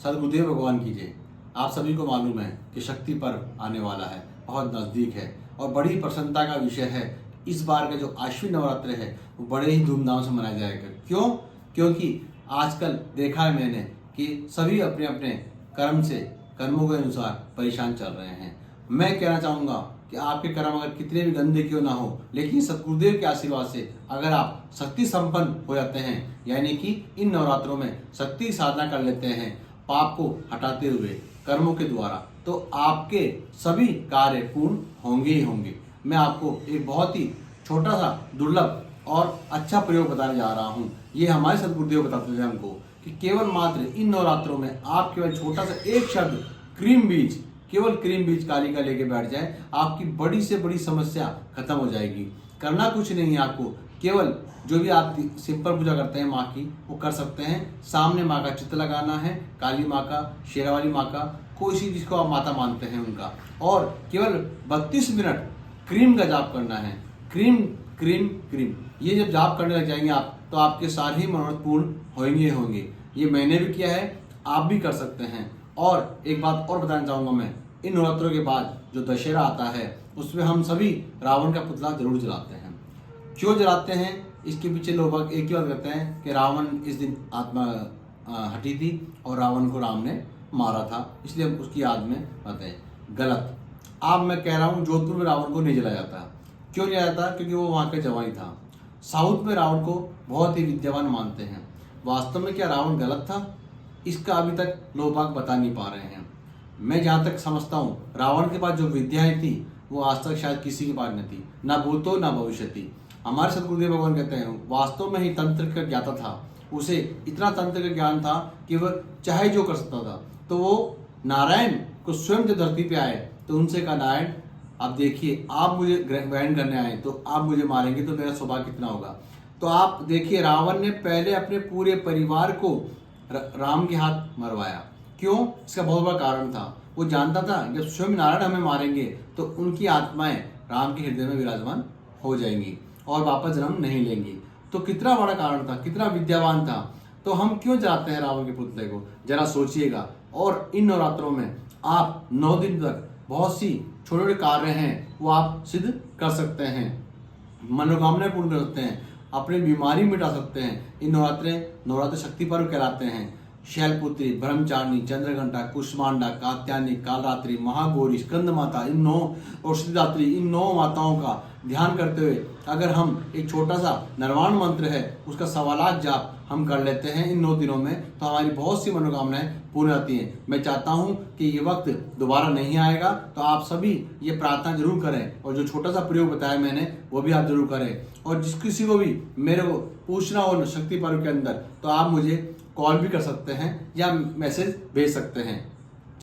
सद्गुरुदेव भगवान की जय। आप सभी को मालूम है कि शक्ति पर्व आने वाला है, बहुत नज़दीक है और बड़ी प्रसन्नता का विषय है। इस बार का जो आश्विन नवरात्र है वो बड़े ही धूमधाम से मनाया जाएगा। क्यों? क्योंकि आजकल देखा है मैंने कि सभी अपने अपने कर्मों के अनुसार परेशान चल रहे हैं। मैं कहना चाहूँगा कि आपके कर्म अगर कितने भी गंदे क्यों ना हो, लेकिन सतगुरुदेव के आशीर्वाद से अगर आप शक्ति संपन्न हो जाते हैं, यानी कि इन नवरात्रों में शक्ति साधना कर लेते हैं पाप को हटाते हुए कर्मों के द्वारा, तो आपके सभी कार्य पूर्ण होंगे ही होंगे। मैं आपको एक बहुत ही छोटा सा दुर्लभ और अच्छा प्रयोग बताने जा रहा हूँ। ये हमारे सद्गुरुदेव बताते थे हमको कि केवल मात्र इन नवरात्रों में आप केवल छोटा सा एक शब्द केवल क्रीम बीज काली का लेके बैठ जाए, आपकी बड़ी से बड़ी समस्या खत्म हो जाएगी। करना कुछ नहीं है आपको, केवल जो भी आप सिंपल पूजा करते हैं माँ की वो कर सकते हैं। सामने माँ का चित्र लगाना है, काली माँ का, शेरावाली माँ का, कोई सी जिसको आप माता मानते हैं उनका, और केवल 32 मिनट क्रीम का जाप करना है। क्रीम क्रीम क्रीम, ये जब जाप करने लग जाएंगे आप, तो आपके सारे ही मनोरथ पूर्ण होंगे। ये मैंने भी किया है, आप भी कर सकते हैं। और एक बात और बताना चाहूँगा मैं, इन नवरात्रों के बाद जो दशहरा आता है उसमें हम सभी रावण का पुतला जरूर जलाते हैं। क्यों जलाते हैं? इसके पीछे लोग एक ही बात कहते हैं कि रावण इस दिन आत्मा हटी थी और रावण को राम ने मारा था, इसलिए हम उसकी याद में कहते हैं। गलत। अब मैं कह रहा हूँ जोधपुर में रावण को नहीं जलाया जाता। क्यों नहीं जलाया जाता? क्योंकि वो वहाँ का जवाई था। साउथ में रावण को बहुत ही विद्यावान मानते हैं। वास्तव में क्या रावण गलत था? इसका अभी तक लोग बाग बता नहीं पा रहे हैं। मैं जहाँ तक समझता हूँ रावण के पास जो विद्याएं थी वो आज तक शायद किसी के पास नहीं थी, ना भूतो ना भविष्य थी। हमारे सद्गुरुदेव भगवान कहते हैं वास्तव में ही तंत्र का ज्ञाता था, उसे इतना तंत्र का ज्ञान था कि वह चाहे जो कर सकता था। तो वो नारायण को स्वयं जब धरती पे आए तो उनसे कहा, नारायण आप देखिए, आप मुझे ग्रहण करने आए तो आप मुझे मारेंगे तो मेरा सौभाग्य कितना होगा। तो आप देखिए रावण ने पहले अपने पूरे परिवार को राम के हाथ मरवाया। क्यों? इसका बहुत बड़ा कारण था। वो जानता था जब स्वयं नारायण हमें मारेंगे तो उनकी आत्माएं राम के हृदय में विराजमान हो जाएंगी और वापस जन्म नहीं लेंगी। तो कितना बड़ा कारण था, कितना विद्यावान था। तो हम क्यों चाहते हैं रावण के पुतले को? जरा सोचिएगा। और इन नवरात्रों में आप 9 दिन तक बहुत सी छोटे छोटे कार्य हैं वो आप सिद्ध कर सकते हैं, मनोकामनाएं पूर्ण कर सकते हैं, अपनी बीमारी मिटा सकते हैं। इन नवरात्र शक्ति पर्व कहलाते हैं। शैलपुत्री, ब्रह्मचारिणी, चंद्रघंटा, कुष्मांडा, कात्यायनी, कालरात्रि, महागौरी, स्कंद माता, इन 9 और सिद्धिदात्री, इन 9 माताओं का ध्यान करते हुए अगर हम एक छोटा सा निर्वाण मंत्र है उसका 1.25 लाख जाप हम कर लेते हैं इन 9 दिनों में, तो हमारी बहुत सी मनोकामनाएं पूर्ण होती हैं। मैं चाहता हूं कि ये वक्त दोबारा नहीं आएगा, तो आप सभी ये प्रार्थना जरूर करें और जो छोटा सा प्रयोग बताया मैंने वो भी आप जरूर करें। और जिस किसी को भी मेरे को पूछना हो शक्ति पर्व के अंदर, तो आप मुझे कॉल भी कर सकते हैं या मैसेज भेज सकते हैं।